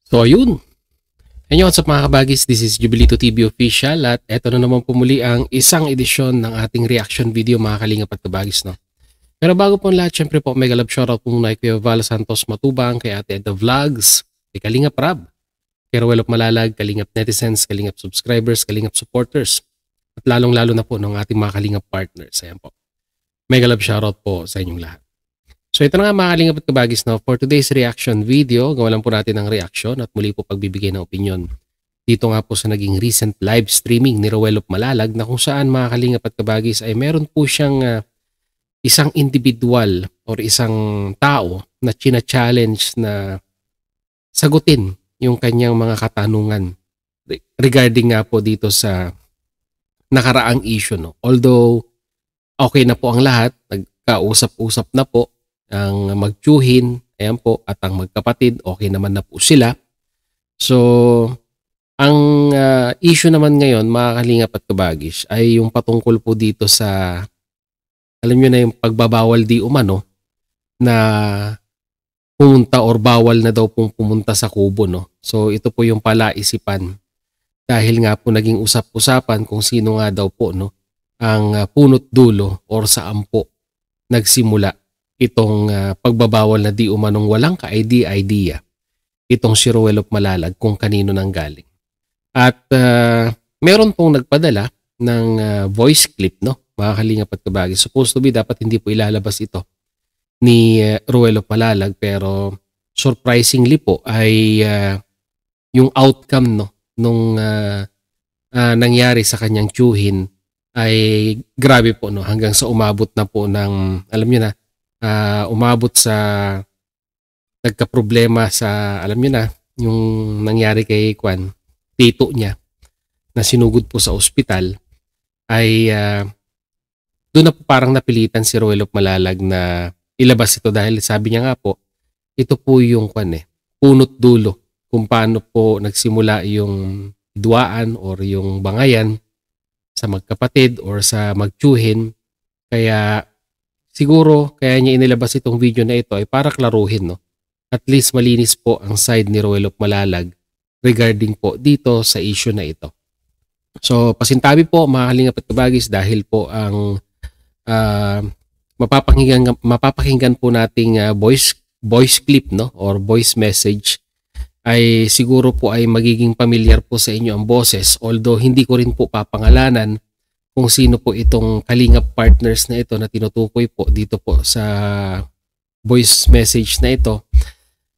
So ayun, ayun what's up mga kabagis, this is Jubilito TV Official at eto na naman pumuli ang isang edisyon ng ating reaction video mga kalingap at kabagis, no? Pero bago po ang lahat, syempre po mega love shoutout po muna kay Val Santos Matubang, kay Ate Edda Vlogs, kay Kalingap Rab, kay Ruel of Malalag, Kalingap Netizens, Kalingap Subscribers, Kalingap Supporters, at lalong lalo na po ng ating mga Kalingap Partners. Ayan po, mega love shoutout po sa inyong lahat. So ito na nga mga kalingap at kabagis, no? For today's reaction video, gawa lang po natin ng reaction at muli po pagbibigay ng opinion. Dito nga po sa naging recent live streaming ni Ruel of Malalag na kung saan mga kalingap at kabagis ay meron po siyang isang individual or isang tao na china-challenge na sagutin yung kanyang mga katanungan regarding nga po dito sa nakaraang issue, no? Although okay na po ang lahat, nagkausap-usap na po ang magtiyuhin, ayan po, at ang magkapatid, okay naman na po sila. So, ang issue naman ngayon, mga kalingap at kabagis, ay yung patungkol po dito sa, alam nyo na yung pagbabawal di umano, na pumunta or bawal na daw pong pumunta sa kubo, no? So, ito po yung palaisipan. Dahil nga po naging usap-usapan kung sino nga daw po, no, ang punot dulo or saan po nagsimula itong pagbabawal na di umanong walang ka-idea itong si Ruel of Malalag kung kanino nang galing. At meron pong nagpadala ng voice clip, no, mga kalingap at kabagis. Supposed to be dapat hindi po ilalabas ito ni Ruel of Malalag, pero surprisingly po ay yung outcome, no, nung nangyari sa kanyang tiyuhin ay grabe po, no, hanggang sa umabot na po ng, alam niyo na, umabot sa nagka-problema sa, alam niyo na, yung nangyari kay Kwan, tito niya, na sinugod po sa ospital, ay doon na po parang napilitan si Ruel of Malalag na ilabas ito dahil sabi niya nga po, ito po yung Kwan punot dulo kung paano po nagsimula yung duaan or yung bangayan sa magkapatid or sa magtiyuhin. Kaya siguro kaya niya inilabas itong video na ito ay para klaruhin, no? At least malinis po ang side ni Ruel of Malalag regarding po dito sa issue na ito. So pasintabi po mga kalingap at kabagis dahil po ang mapapakinggan po nating voice clip, no, or voice message ay siguro po ay magiging familiar po sa inyo ang boses, although hindi ko rin po papangalanan kung sino po itong kalingap partners na ito na tinutukoy po dito po sa voice message na ito.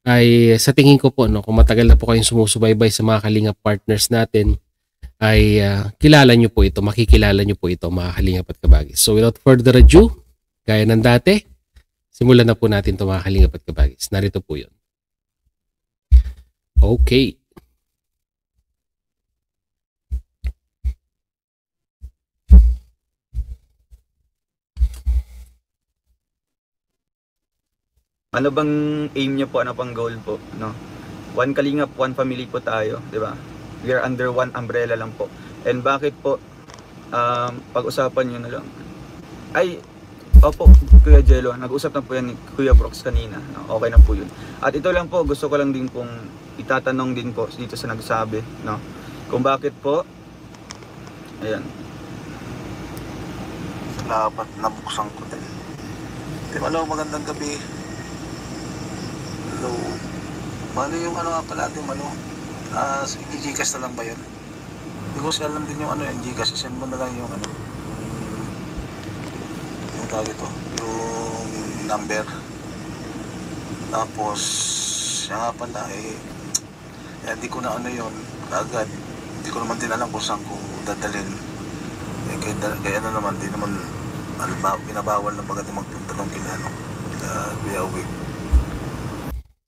Ay sa tingin ko po, no, kung matagal na po kayong sumusubaybay sa mga kalingap partners natin ay kilala nyo po ito, makikilala nyo po ito mga kalingap at kabagis. So without further ado, gaya ng dati, simulan na po natin ito mga kalingap at kabagis. Narito po yun. Okay. Ano bang aim niyo po? Ano pang goal po? No? One kalingap, one family po tayo, di ba? We are under one umbrella lang po. And bakit po pag-usapan niyo na lang? Ay, opo, Kuya Jello, nag-usap na po yan ni Kuya Brooks kanina. No? Okay na po yun. At ito lang po, gusto ko lang din pong itatanong din po dito sa nagsabi, no? Kung bakit po, ayan. Dapat nabuksan ko din. Hello, magandang gabi. Hello. Mano yung ano nga pala ating ano? Gcash na lang ba yun? Hindi ko siya alam din yung ano yung Gcash. Send mo na lang yung ano. Yung tawag ito. Yung number. Tapos, siya nga pala hindi ko na ano yun agad. Hindi ko naman din alam kung saan ko dadalhin. Kaya ano naman, di naman pinabawal na pagdating magpunta ng kinano. Kuya Wick.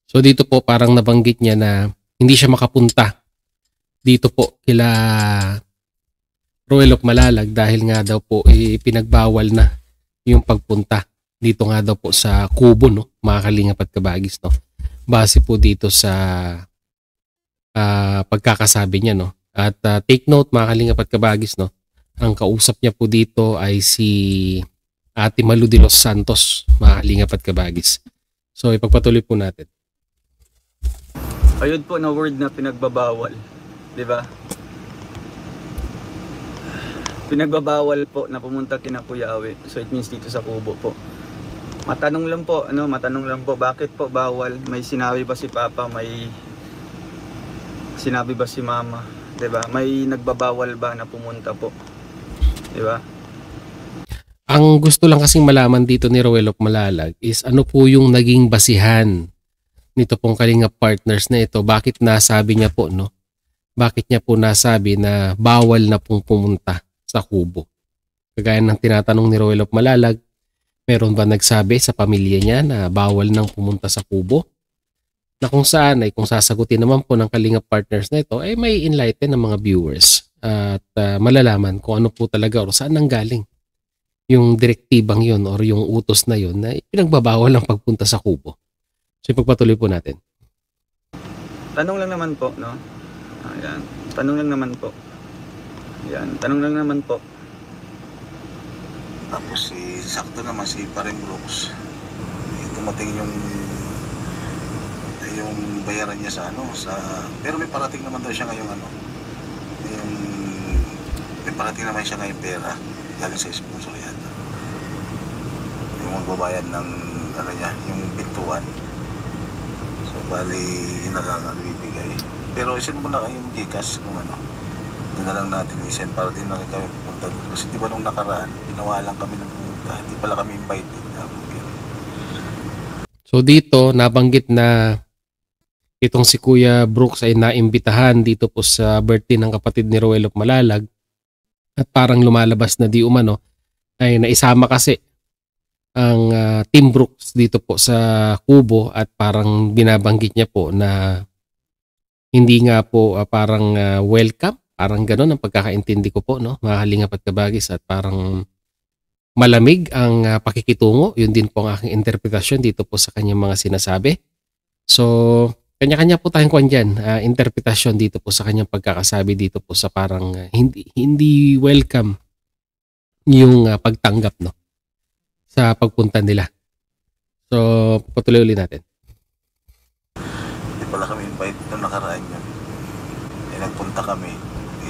So dito po parang nabanggit niya na hindi siya makapunta dito po kila Ruel of Malalag dahil nga daw po ipinagbawal na yung pagpunta dito nga daw po sa kubo, no, mga kalingap at kabagis, no, base po dito sa pagkakasabi niya, no. At take note mga kalingap at kabagis, no, ang kausap niya po dito ay si Ate Malu de los Santos, mga kalingap at kabagis. So ipagpatuloy po natin. Ayun po na word na pinagbabawal, 'di ba? Pinagbabawal po na pumunta kina Kuya Awe. So it means dito sa kubo po. Matanong lang po, bakit po bawal? May sinabi ba si Papa, may sinabi ba si Mama, 'di ba? May nagbabawal ba na pumunta po? 'Di ba? Ang gusto lang kasing malaman dito ni Roel of Malalag is ano po yung naging basihan nito pong Kalingap partners na ito. Bakit nasabi niya po, no? Bakit niya po nasabi na bawal na pong pumunta sa kubo? Kagaya ng tinatanong ni Roel of Malalag, meron ba nagsabi sa pamilya niya na bawal nang pumunta sa kubo? Na kung saan ay kung sasagutin naman po ng Kalingap partners na ito, ay may enlighten ng mga viewers at malalaman kung ano po talaga o saan nanggaling yung direktibang yun or yung utos na yun na pinagbabawal ang pagpunta sa kubo. So ipagpatuloy po natin. Tanong lang naman po, no? Ayan. Tanong lang naman po. Ayan. Tanong lang naman po. Tapos sakto naman si Paring Brooks. Tumating yung bayaran niya sa pero may parating naman daw siya ngayong may parating naman siya ngayong pera galing sa sponsor yata. Yung magbabayad ng yung pintuan. So bali yun na lang ang bibigay. Pero isin mo na yung Gcash kung doon na lang natin isend para din na kami pupunta doon. Kasi di ba nung nakaraan, ginawa lang kami ng pumunta. Hindi pala kami invited. So dito, nabanggit na itong si Kuya Brooks ay naimbitahan dito po sa birthday ng kapatid ni Roel of Malalag at parang lumalabas na di umano ay naisama kasi ang Team Brooks dito po sa kubo at parang binabanggit niya po na hindi nga po parang welcome, parang gano'n ang pagkakaintindi ko po, no, mga Kalingap at Kabagis, at parang malamig ang pakikitungo. Yun din po ang aking interpretasyon dito po sa kanyang mga sinasabi. So kanya-kanya po tayong kwan dyan, interpretasyon dito po sa kanyang pagkakasabi dito po sa parang hindi welcome yung pagtanggap, no, sa pagpunta nila. So patuloy ulit natin. Hindi pala kami invite nung nakaraan yun. Nagpunta kami.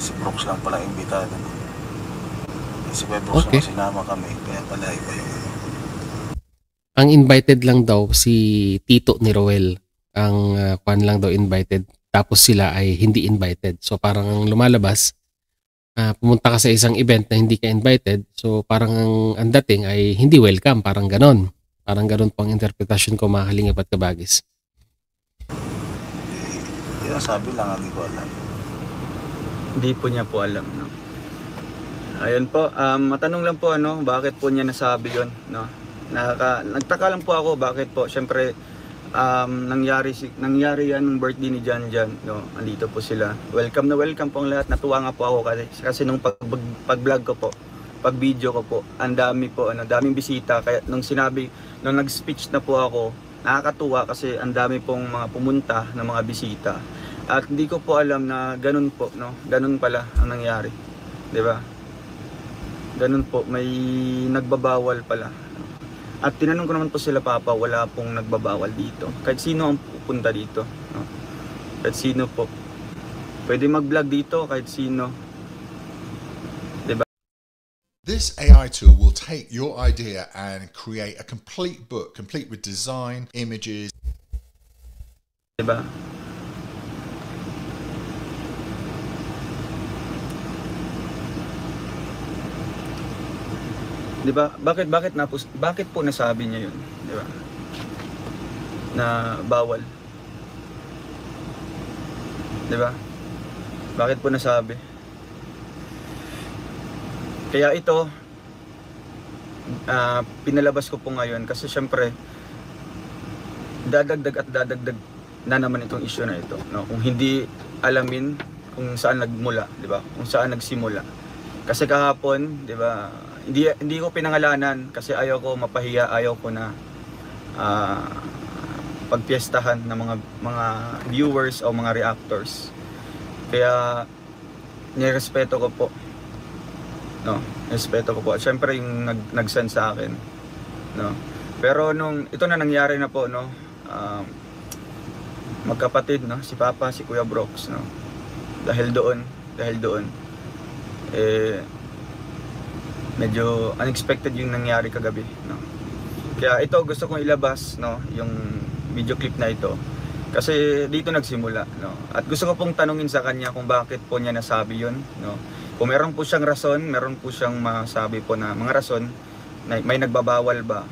Si Brooks lang pala imbitado. Si Brooks lang sinama kami. Kaya pala iba yung Ang invited lang daw si Tito ni Roel. Ang kwan lang daw invited. Tapos sila ay hindi invited. So parang lumalabas, pumunta ka sa isang event na hindi ka invited. So parang ang dating ay hindi welcome. Parang ganon. Parang ganon po ang interpretasyon ko, mga Kalingap at Kabagis. sabi lang, hindi ko alam. Hindi po niya po alam, no? Ayun po, matanong lang po bakit po niya nasabi yon, no? Nagtaka lang po ako bakit po. Syempre nangyari yan ng birthday ni Jan, no? Andito po sila. Welcome na welcome po ang lahat. Natuwa nga po ako kasi nung pag-vlog ko po, pag-video ko po, ang dami po daming bisita. Kaya nung nag-speech na po ako, nakakatuwa kasi ang dami pong mga pumunta ng mga bisita. At hindi ko po alam na ganun po, no? Ganun pala ang nangyari. 'Di ba? Ganun po, may nagbabawal pala. At tinanong ko naman po sila, Papa, wala pong nagbabawal dito. Kahit sino ang pupunta dito, no? Kahit sino po. Pwede mag-vlog dito kahit sino. 'Di ba? This AI tool will take your idea and create a complete book, complete with design, images. 'Di ba? Di ba? Bakit po nasabi niya 'yun, di ba? Na bawal. Di ba? Bakit po nasabi? Kaya ito pinalabas ko po ngayon kasi syempre dadagdag na naman itong issue na ito, no? Kung hindi alamin kung saan nagmula, di ba? Kung saan nagsimula. Kasi kahapon, di ba, hindi ko pinangalanan kasi ayaw ko mapahiya, ayaw ko na pagpiestahan ng mga viewers o mga reactors. Kaya nirespeto ko po, no? Respeto ko po. At syempre yung nag-send sa akin, no? Pero nung ito na nangyari na po, no? magkapatid, no, si Papa, si Kuya Brooks, no. Dahil doon medyo unexpected yung nangyari kagabi, no. Kaya ito gusto kong ilabas, no, yung video clip na ito kasi dito nagsimula, no. At gusto ko pong tanungin sa kanya kung bakit po niya nasabi yun, no. Kung meron po siyang rason, meron po siyang masabi po na mga rason na may nagbabawal ba,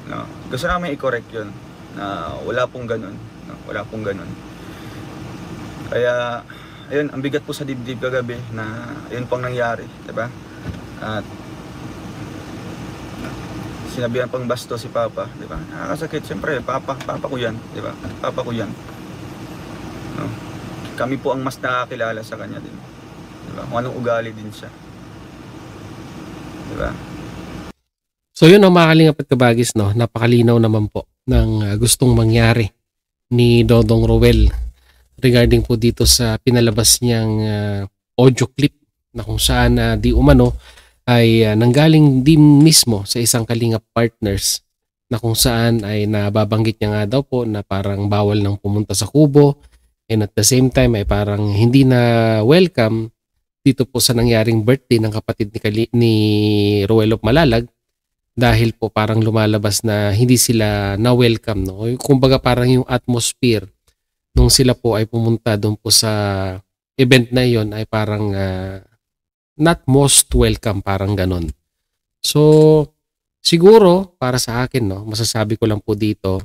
no. Gusto namin i-correct yun na wala pong ganun, no? Wala pong ganun. Kaya ayun, ang bigat po sa dibdib kagabi na ayun pang nangyari, diba? At sinabihan pang basto si Papa, diba? Nakakasakit, siyempre, Papa ko yan, diba? Papa ko yan, no? Kami po ang mas nakakilala sa kanya din, diba? Kung anong ugali din siya, diba? So yun ang mga kalingap at kabagis, no? Napakalinaw naman po ng gustong mangyari ni Dodong Roel regarding po dito sa pinalabas niyang audio clip na kung saan di umano ay nanggaling din mismo sa isang kalingap partners na kung saan ay nababanggit niya nga daw po na parang bawal nang pumunta sa kubo, and at the same time ay parang hindi na welcome dito po sa nangyaring birthday ng kapatid ni Roel of Malalag dahil po parang lumalabas na hindi sila na welcome, no? Kumbaga parang yung atmosphere nung sila po ay pumunta doon po sa event na yon ay parang not most welcome, parang ganon. So siguro para sa akin, no, masasabi ko lang po dito,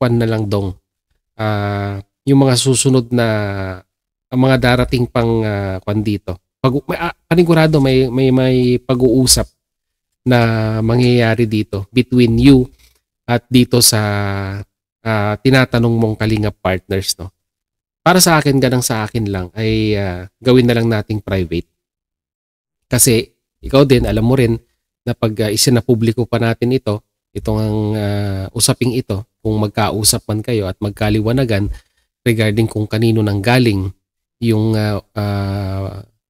kwan na lang dong yung mga susunod na mga darating pang kwan dito. Panigurado may pag-uusap na mangyayari dito between you at dito sa tinatanong mong kalingap partners, no. Para sa akin, ganang sa akin lang ay gawin na lang nating private. Kasi ikaw din, alam mo rin na pag isinapubliko pa natin itong usaping ito, kung magkausap man kayo at magkaliwanagan regarding kung kanino nang galing yung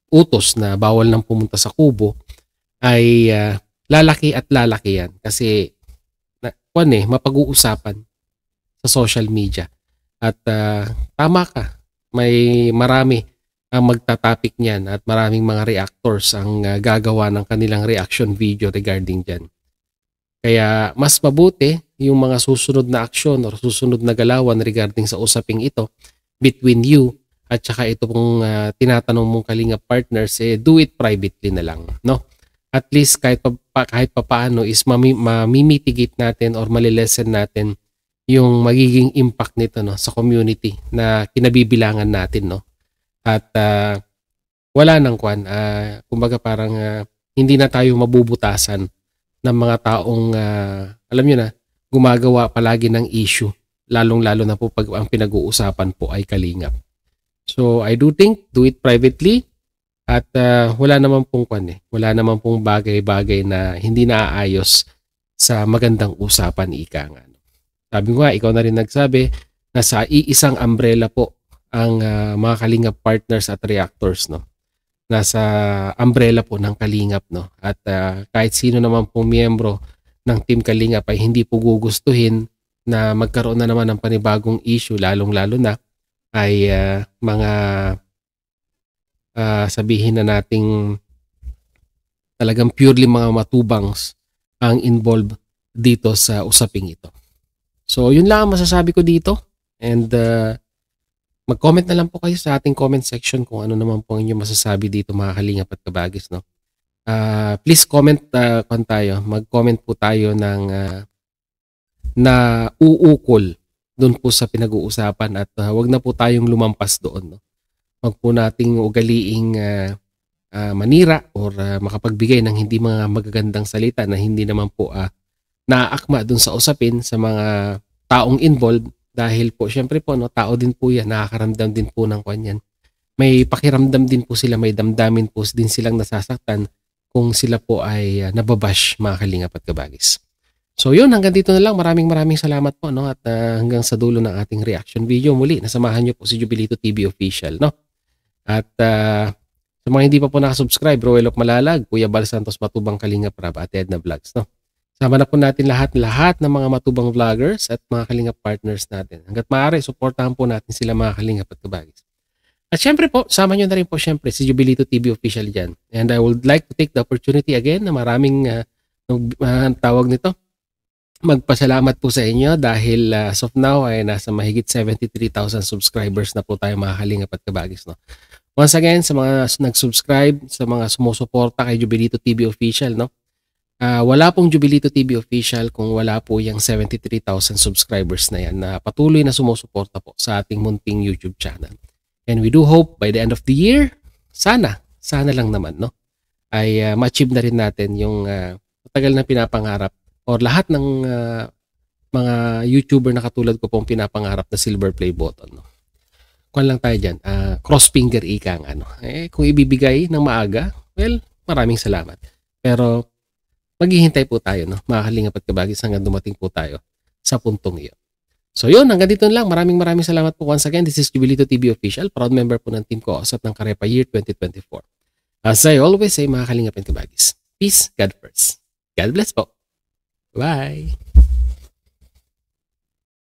utos na bawal nang pumunta sa kubo, ay lalaki at lalaki yan. Kasi mapag-uusapan sa social media. At tama ka, may marami ang magta-topic niyan at maraming mga reactors ang gagawa ng kanilang reaction video regarding dyan. Kaya mas mabuti yung mga susunod na aksyon o susunod na galawan regarding sa usaping ito between you at saka ito pong tinatanong mong kalingap partners, do it privately na lang, no? At least kahit papaano is mamimitigate natin or malilesen natin yung magiging impact nito, no, sa community na kinabibilangan natin, no. At wala nang kwan, kumbaga parang hindi na tayo mabubutasan ng mga taong alam nyo na, gumagawa palagi ng issue, lalong-lalo na po pag ang pinag-uusapan po ay kalingap. So I do think, do it privately. At wala naman pong wala naman pong bagay-bagay na hindi naaayos sa magandang usapan, ika nga. Sabi ko nga, ikaw na rin nagsabi na sa iisang umbrella po ang mga kalingap partners at reactors, no. Nasa umbrella po ng kalingap, no. At kahit sino naman pong miyembro ng Team Kalingap ay hindi po gugustuhin na magkaroon na naman ng panibagong issue, lalong-lalo na ay mga sabihin na nating talagang purely mga matubangs ang involved dito sa usaping ito. So yun lang ang masasabi ko dito, and mag-comment na lang po kayo sa ating comment section kung ano naman po ang inyong masasabi dito, mga kalingap at kabagis, no. Please comment mag-comment po tayo ng na uukol doon po sa pinag-uusapan at wag na po tayong lumampas doon, no. Wag po nating ugaliing manira or makapagbigay ng hindi mga magagandang salita na hindi naman po naaakma dun sa usapin sa mga taong involved, dahil po syempre po, no, tao din po yan, nakakaramdam din po ng kanyan. May pakiramdam din po sila, may damdamin po din silang nasasaktan kung sila po ay nababash, mga kalingap at kabagis. So yun, hanggang dito na lang. Maraming salamat po, no, at hanggang sa dulo ng ating reaction video. Muli, nasamahan nyo po si Jubilito TV Official, no. At sa mga hindi pa po nakasubscribe, Roel of Malalag, Kuya Bal Santos Matubang Kalingap Rab at Edna Vlogs, no. Sama na po natin lahat ng mga matubang vloggers at mga kalingap partners natin. Hanggat maaari, supportahan po natin sila mga kalingap at kabagis. At syempre po, sama nyo na rin po syempre si Jubilito TV official dyan. And I would like to take the opportunity again na maraming tawag nito. Magpasalamat po sa inyo dahil as of now ay nasa mahigit 73,000 subscribers na po tayo mga kalingap at kabagis. No? Once again, sa mga nag-subscribe, sa mga sumusuporta kay Jubilito TV official, no? Wala pong Jubilito TV official kung wala po yung 73,000 subscribers na yan na patuloy na sumusuporta po sa ating munting YouTube channel. And we do hope by the end of the year, sana lang naman, no, ay ma-achieve na rin natin yung matagal na pinapangarap or lahat ng mga YouTuber na katulad ko pong pinapangarap na silver play button. No? Kuwan lang tayo dyan, cross finger ika nga. No? Kung ibibigay ng maaga, well, maraming salamat. Pero maghihintay po tayo, no? Mga kalingap at kabagis hanggang dumating po tayo sa puntong iyon. So yun, hanggang dito lang. Maraming salamat po once again. This is Jubilito TV Official, proud member po ng Team Ko-Osat ng Karepa Year 2024. As I always say, mga kalingap at kabagis, peace, God first. God bless po. Bye!